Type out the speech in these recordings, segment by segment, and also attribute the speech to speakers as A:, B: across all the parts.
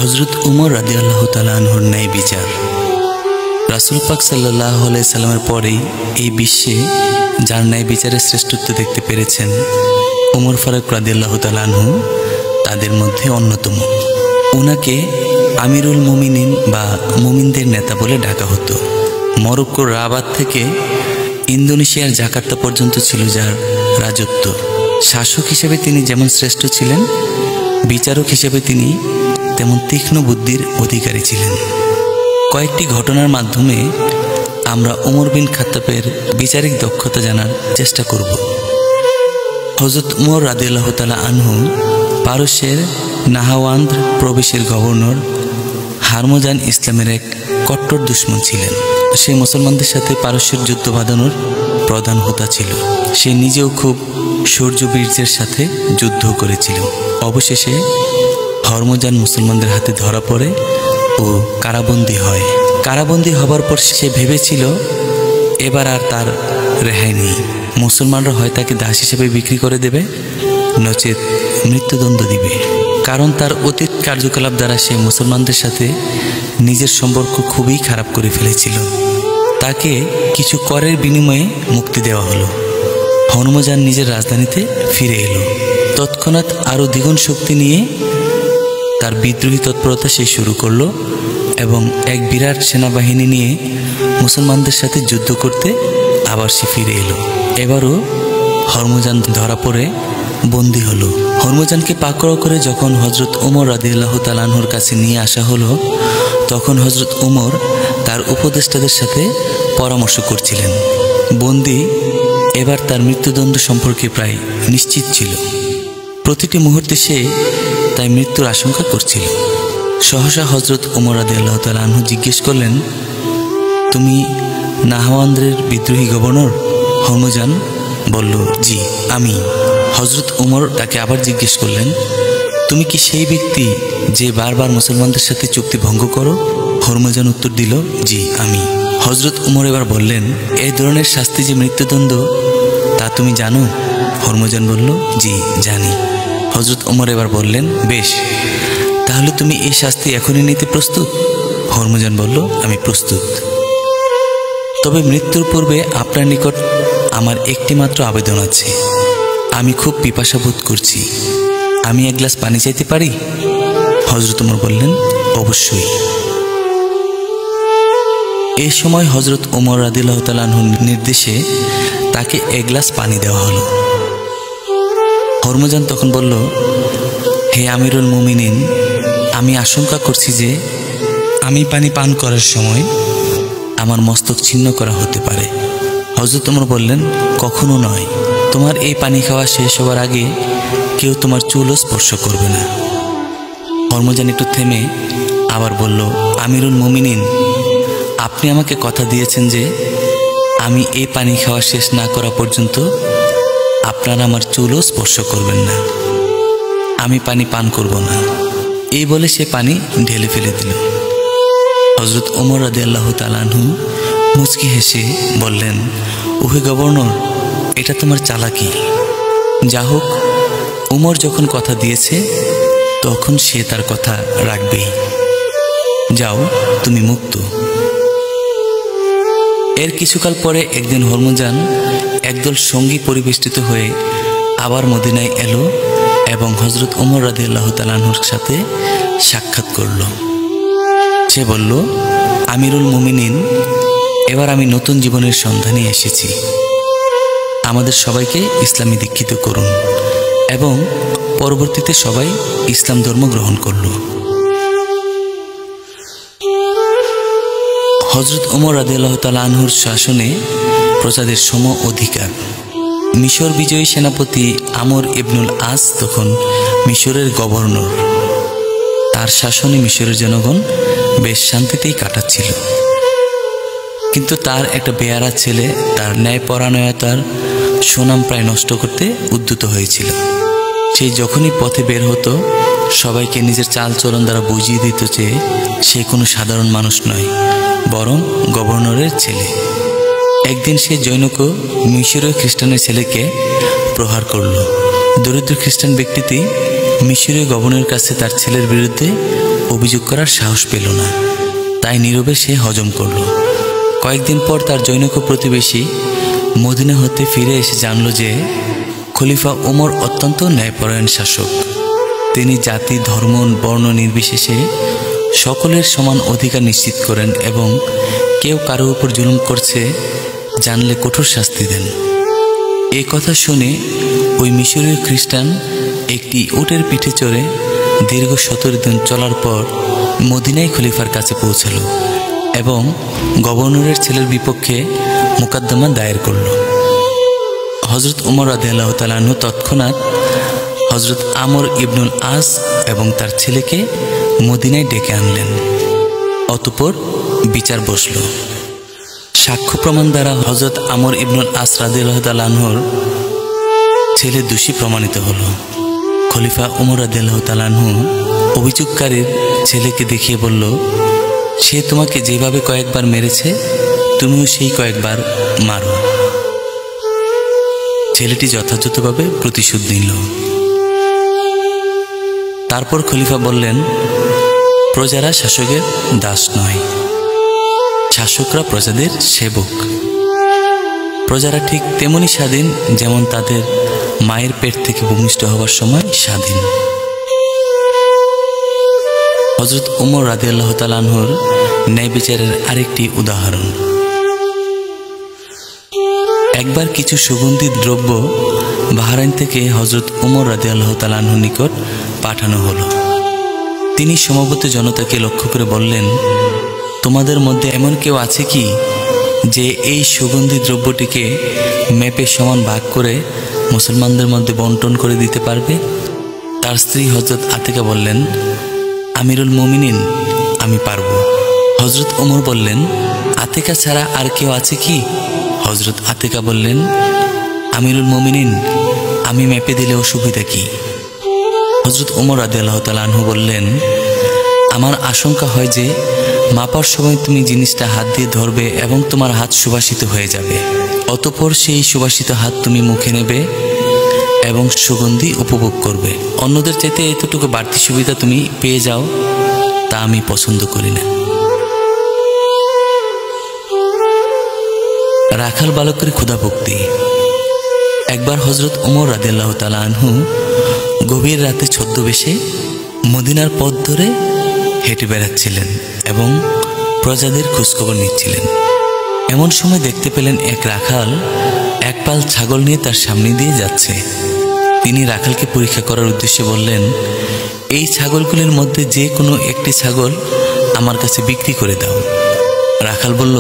A: হযরত উমর রাদিয়াল্লাহু তাআলা আনহুর ন্যায় বিচার। রাসূল পাক সাল্লাল্লাহু আলাইহি সাল্লামের পরেই এই বিশ্বে যার ন্যায় বিচারের শ্রেষ্ঠত্ব দেখতে পেরেছেন উমর ফারুক রাদিয়াল্লাহু তাআলা আনহু তাদের মধ্যে অন্যতম। ওনাকে আমিরুল মুমিনিন বা মুমিনদের নেতা বলে ডাকা হতো। মরক্কোর রাবাত থেকে ইন্দোনেশিয়ার জাকার্তা পর্যন্ত ছিল যার রাজত্ব। শাসক হিসেবে তিনি যেমন শ্রেষ্ঠ ছিলেন, বিচারক হিসেবে তিনি তেমন তীক্ষ্ণ বুদ্ধির অধিকারী ছিলেন। কয়েকটি ঘটনার মাধ্যমে আমরা উমর বিন খাত্তাবের বিচারিক দক্ষতা জানার চেষ্টা করব। হযরত উমর রাদিয়াল্লাহু তাআলা আনহু পারস্যের নাহাওয়ান্দ প্রবেশের গভর্নর হারমোজান ইসলামের এক কট্টর দুশমন ছিলেন। সে মুসলমানদের সাথে পারস্যের যুদ্ধ বাঁধানোর প্রধান হোতা ছিল। সে নিজেও খুব শৌর্যবীর্যের সাথে যুদ্ধ করেছিল। অবশেষে হরমোজান মুসলমানদের হাতে ধরা পড়ে ও কারাবন্দী হয়। কারাবন্দী হবার পর সে ভেবেছিল এবার আর তার রেহাই নেই। মুসলমানরা হয় তাকে দাস হিসেবে বিক্রি করে দেবে, নচেত মৃত্যুদণ্ড দিবে। কারণ তার অতীত কার্যকলাপ দ্বারা সে মুসলমানদের সাথে নিজের সম্পর্ক খুবই খারাপ করে ফেলেছিল। তাকে কিছু করের বিনিময়ে মুক্তি দেওয়া হলো। হরমোজান নিজের রাজধানীতে ফিরে এলো। তৎক্ষণাৎ আরও দ্বিগুণ শক্তি নিয়ে তার বিদ্রোহী তৎপরতা সে শুরু করলো এবং এক বিরাট সেনাবাহিনী নিয়ে মুসলমানদের সাথে যুদ্ধ করতে আবার সে ফিরে এলো। এবারও হরমোজান ধরা পড়ে বন্দী হলো। হরমোজানকে পাকড়াও করে যখন হযরত উমর রাদিয়াল্লাহু তাআলা আনহুর কাছে নিয়ে আসা হলো, তখন হযরত উমর তার উপদেষ্টাদের সাথে পরামর্শ করছিলেন। বন্দী এবার তার মৃত্যুদণ্ড সম্পর্কে প্রায় নিশ্চিত ছিল। প্রতিটি মুহূর্তে সে তাই মৃত্যুর আশঙ্কা করছিল। সহসা হযরত উমর রাদিয়াল্লাহু তাআলা আনহু জিজ্ঞেস করলেন, তুমি নাহাওয়ান্দের বিদ্রোহী গভর্নর? হরমোজান বলল, জি আমি। হযরত উমর তাকে আবার জিজ্ঞেস করলেন, তুমি কি সেই ব্যক্তি যে বারবার মুসলমানদের সাথে চুক্তি ভঙ্গ করো? হরমোজান উত্তর দিল, জি আমি। হযরত উমর এবার বললেন, এই ধরনের শাস্তি যে মৃত্যুদণ্ড তা তুমি জানো? হরমোজান বলল, জি জানি। হযরত উমর এবার বললেন, বেশ, তাহলে তুমি এই শাস্তি এখনই নিতে প্রস্তুত? হরমোজান বলল, আমি প্রস্তুত। তবে মৃত্যুর পূর্বে আপনার নিকট আমার একটি মাত্র আবেদন আছে। আমি খুব পিপাসা বোধ করছি, আমি এক গ্লাস পানি চাইতে পারি? হযরত উমর বললেন, অবশ্যই। এই সময় হযরত উমর রাদিয়াল্লাহু তাআলা আনহুর নির্দেশে তাকে এক গ্লাস পানি দেওয়া হলো। হরমোজান তখন বলল, হে আমিরুল মুমিনিন, আমি আশঙ্কা করছি যে আমি পানি পান করার সময় আমার মস্তক ছিন্ন করা হতে পারে। হযরত উমর বললেন, কখনো নয়, তোমার এই পানি খাওয়া শেষ হওয়ার আগে কেউ তোমার চুলও স্পর্শ করবে না। হরমোজান একটু থেমে আবার বলল, আমিরুল মুমিনিন, আপনি আমাকে কথা দিয়েছেন যে আমি এই পানি খাওয়া শেষ না করা পর্যন্ত আপনারা আমার চুলও স্পর্শ করবেন না। আমি পানি পান করব না। এই বলে সে পানি ঢেলে ফেলে দিল। হযরত উমর রাদিয়াল্লাহু তাআলা আনহু মুচকি হেসে বললেন, ওহে গভর্নর, এটা তোমার চালাকি। যা হোক, উমর যখন কথা দিয়েছে তখন সে তার কথা রাখবেই। যাও, তুমি মুক্ত। এর কিছুকাল পরে একদিন হরমোজান একদল সঙ্গী পরিবেষ্টিত হয়ে আবার মদিনায় এলো এবং হযরত উমর রাদিয়াল্লাহু তাআলা আনহুর সাথে সাক্ষাৎ করল। সে বলল, আমিরুল মুমিনিন, এবার আমি নতুন জীবনের সন্ধানে এসেছি। আমাদের সবাইকে ইসলামে দীক্ষিত করুন। এবং পরবর্তীতে সবাই ইসলাম ধর্ম গ্রহণ করল। হযরত উমর রাদিয়াল্লাহু তাআলা আনহুর শাসনে প্রজাদের সম অধিকার। মিশর বিজয়ী সেনাপতি আমর ইবনুল আস তখন মিশরের গভর্নর। তার শাসনে মিশরের জনগণ বেশ শান্তিতেই কাটাচ্ছিল। কিন্তু তার একটা বেয়ারা ছেলে তার ন্যায়পরায়ণতার সুনাম প্রায় নষ্ট করতে উদ্যত হয়েছিল। সে যখনই পথে বের হতো সবাইকে নিজের চালচলন দ্বারা বুঝিয়ে দিত যে সে কোনো সাধারণ মানুষ নয়, বরং গভর্নরের ছেলে। একদিন সে জনৈক মিশরীয় খ্রিস্টানের ছেলেকে প্রহার করল। দরিদ্র খ্রিস্টান ব্যক্তিটি মিশরীয় গভর্নরের কাছে তার ছেলের বিরুদ্ধে অভিযোগ করার সাহস পেল না, তাই নীরবে সে হজম করল। কয়েকদিন পর তার জনৈক প্রতিবেশী মদিনা হতে ফিরে এসে জানল যে খলিফা ওমর অত্যন্ত ন্যায়পরায়ণ শাসক। তিনি জাতি, ধর্ম, বর্ণ নির্বিশেষে সকলের সমান অধিকার নিশ্চিত করেন এবং কেউ কারো উপর জুলুম করছে জানলে কঠোর শাস্তি দেন। এই কথা শুনে ওই মিশরীয় খ্রিস্টান একটি উটের পিঠে চড়ে দীর্ঘ 17 দিন চলার পর মদিনায় খলিফার কাছে পৌঁছাল এবং গভর্নরের ছেলের বিপক্ষে মোকদ্দমা দায়ের করল। হযরত ওমর রাদিয়াল্লাহু তাআলা আনহু তৎক্ষণাৎ হযরত আমর ইবনুল আস এবং তার ছেলেকে মদিনায় ডেকে আনলেন। অতঃপর বিচার বসল। সাক্ষ্য প্রমাণ দ্বারা হযরত আমর ইবনুল আস রাদিয়াল্লাহু তাআলা আনহুর ছেলে দোষী প্রমাণিত হল। খলিফা ওমর রাদিয়াল্লাহু তাআলা আনহু অভিযোগকারীর ছেলেকে দেখিয়ে বলল, সে তোমাকে যেভাবে কয়েকবার মেরেছে তুমিও সেই কয়েকবার মারো। ছেলেটি যথাযথভাবে প্রতিশোধ নিল। তারপর খলিফা বললেন, প্রজারা শাসকের দাস নয়, শাসকরা প্রজাদের সেবক। প্রজারা ঠিক তেমনি স্বাধীন যেমন তাদের মায়ের পেট থেকে ভূমিষ্ঠ হওয়ার সময় স্বাধীন। হযরত ওমর রাদিয়াল্লাহু তাআলা আনহুর ন্যায় বিচারের আরেকটি উদাহরণ। একবার কিছু সুগন্ধি দ্রব্য বাহরাইন থেকে হযরত ওমর রাদিয়াল্লাহু তাআলা আনহুর নিকট পাঠানো হলো। তিনি সমবেত জনতাকে লক্ষ্য করে বললেন, তোমাদের মধ্যে এমন কেউ আছে কি যে এই সুগন্ধি দ্রব্যটিকে মেপে সমান ভাগ করে মুসলমানদের মধ্যে বন্টন করে দিতে পারবে? তার স্ত্রী হযরত আতিকা বললেন, আমিরুল মুমিনিন, আমি পারব। হযরত ওমর বললেন, আতিকা ছাড়া আর কেউ আছে কি? হযরত আতিকা বললেন, আমিরুল মুমিনিন, আমি মেপে দিলে অসুবিধা কি? হযরত ওমর রাদিয়াল্লাহু তাআলা আনহু বললেন, আমার আশঙ্কা হয় যে মাপার সময় তুমি জিনিসটা হাত দিয়ে ধরবে এবং তোমার হাত সুবাসিত হয়ে যাবে। অতঃপর সেই সুবাসিত হাত তুমি মুখে নেবে এবং সুগন্ধি উপভোগ করবে। অন্যদের চাইতে এতটুকু বাড়তি সুবিধা তুমি পেয়ে যাও, তা আমি পছন্দ করি না। রাখাল বালকের ক্ষুধাভক্তি। একবার হযরত ওমর রাদিয়াল্লাহু তাআলা আনহু গভীর রাতে ছদ্মবেশে মদিনার পথ ধরে হেঁটে বেড়াচ্ছিলেন এবং প্রজাদের খোঁজখবর নিচ্ছিলেন। এমন সময় দেখতে পেলেন এক রাখাল এক পাল ছাগল নিয়ে তার সামনে দিয়ে যাচ্ছে। তিনি রাখালকে পরীক্ষা করার উদ্দেশ্যে বললেন, এই ছাগলগুলির মধ্যে যে কোনো একটি ছাগল আমার কাছে বিক্রি করে দাও। রাখাল বলল,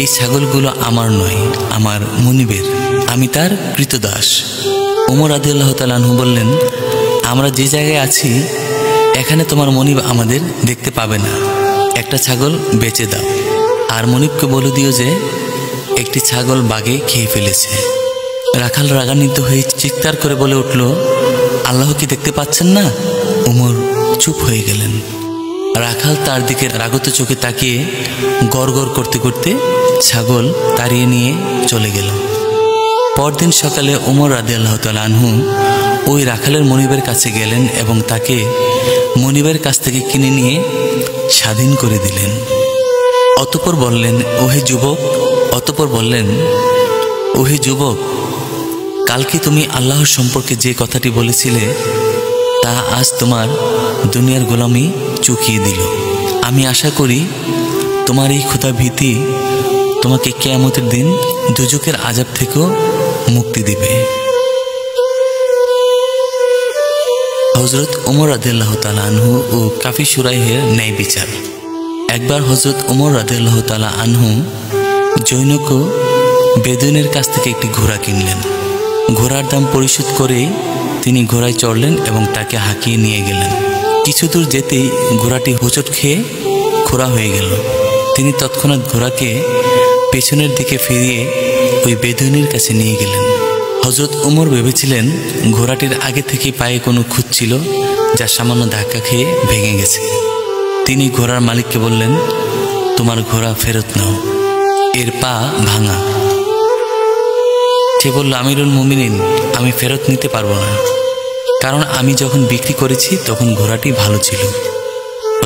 A: এই ছাগলগুলো আমার নয়, আমার মুনিবের, আমি তার কৃতদাস। ওমর রাদিয়াল্লাহু তাআলা আনহু বললেন, আমরা যে জায়গায় আছি এখানে তোমার মনিব আমাদের দেখতে পাবে না, একটা ছাগল বেচে দাও। আর মনিবকে বলে দিও যে একটি ছাগল বাঘে খেয়ে ফেলেছে। রাখাল রাগান্বিত হয়ে চিৎকার করে বলে উঠল, আল্লাহ কি দেখতে পাচ্ছেন না? ওমর চুপ হয়ে গেলেন। রাখাল তার দিকে রাগত চোখে তাকিয়ে গড়গড় করতে করতে ছাগল তাড়িয়ে নিয়ে চলে গেল। পরদিন সকালে ওমর রাদিয়াল্লাহু তাআলা আনহু ওই রাখালের মনিবের কাছে গেলেন এবং তাকে মনিবের কাছ থেকে কিনে নিয়ে স্বাধীন করে দিলেন। অতঃপর বললেন, ওহে যুবক, কালকে তুমি আল্লাহর সম্পর্কে যে কথাটি বলেছিলে তা আজ তোমার দুনিয়ার গোলামি চুকিয়ে দিল। আমি আশা করি তোমার এই ক্ষুধা ভীতি তোমাকে কিয়ামতের দিন দুজকের আযাব থেকেও মুক্তি দিবে। হযরত ওমর রাদিয়াল্লাহু তাআলা আনহু ও কাফি সুরাইহের ন্যায় বিচার। একবার হযরত ওমর রাদিয়াল্লাহু তাআলা আনহু জৈনক বেদুইনের কাছ থেকে একটি ঘোড়া কিনলেন। ঘোড়ার দাম পরিশোধ করে তিনি ঘোড়ায় চড়লেন এবং তাকে হাঁকিয়ে নিয়ে গেলেন। কিছু দূর যেতেই ঘোড়াটি হোঁচট খেয়ে খোঁড়া হয়ে গেল। তিনি তৎক্ষণাৎ ঘোড়াকে পেছনের দিকে ফিরিয়ে ওই বেদুইনের কাছে নিয়ে গেলেন। হযরত ওমর ভেবেছিলেন ঘোড়াটির আগে থেকে পায়ে কোনো খুঁত ছিল যা সামান্য ধাক্কা খেয়ে ভেঙে গেছে। তিনি ঘোড়ার মালিককে বললেন, তোমার ঘোড়া ফেরত নাও, এর পা ভাঙা। সে বলল, আমিরুল মুমিনিন, আমি ফেরত নিতে পারবো না, কারণ আমি যখন বিক্রি করেছি তখন ঘোড়াটি ভালো ছিল।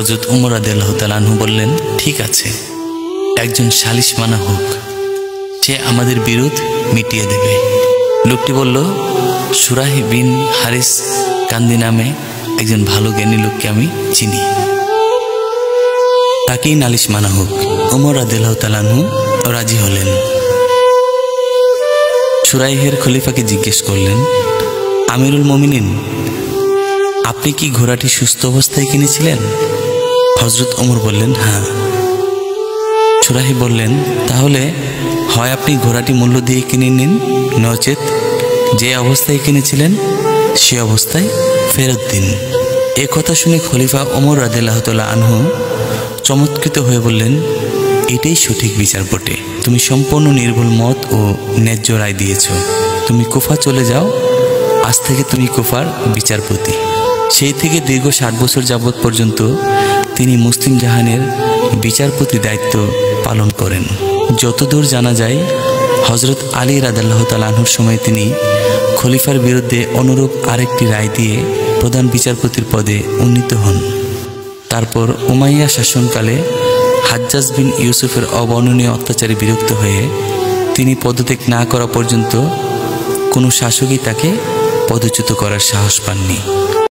A: হযরত উমর রাদিয়াল্লাহু তাআলা আনহু বললেন, ঠিক আছে, একজন সালিশ মানা হোক, সে আমাদের বিরোধ মিটিয়ে দেবে। লোকটি বলল, সুরাহ বিন হারিস কান্দি নামে একজন ভালো জ্ঞানী লোককে আমি চিনি, তাকেই নালিশ মানা হোক। উমর রাদিয়াল্লাহু তাআলা আনহু রাজি হলেন। সুরাইহের খলিফাকে জিজ্ঞেস করলেন, আমিরুল মুমিনিন, আপনি কি ঘোড়াটি সুস্থ অবস্থায় কিনেছিলেন? হযরত ওমর বললেন, হ্যাঁ। সুরাহি বললেন, তাহলে হয় আপনি ঘোড়াটি মূল্য দিয়ে কিনে নিন, নচেত যে অবস্থায় কিনেছিলেন সে অবস্থায় ফেরত দিন। এ কথা শুনে খলিফা ওমর রাদিয়াল্লাহু তাআলা আনহু চমৎকৃত হয়ে বললেন, এটাই সঠিক বিচার বটে। তুমি সম্পূর্ণ নির্ভুল মত ও ন্যায্য রায় দিয়েছ। তুমি কুফা চলে যাও, আজ থেকে তুমি কুফার বিচারপতি। সেই থেকে দীর্ঘ 60 বছর যাবৎ পর্যন্ত তিনি মুসলিম জাহানের বিচারপতি দায়িত্ব পালন করেন। যতদূর জানা যায়, হযরত আলী রাদিয়াল্লাহু তাআলা আনহুর সময় তিনি খলিফার বিরুদ্ধে অনুরূপ আরেকটি রায় দিয়ে প্রধান বিচারপতির পদে উন্নীত হন। তারপর উমাইয়া শাসনকালে হাজ্জাজ বিন ইউসুফের অবর্ণনীয় অত্যাচারে বিরক্ত হয়ে তিনি পদত্যাগ না করা পর্যন্ত কোনো শাসকই তাকে পদচ্যুত করার সাহস পাননি।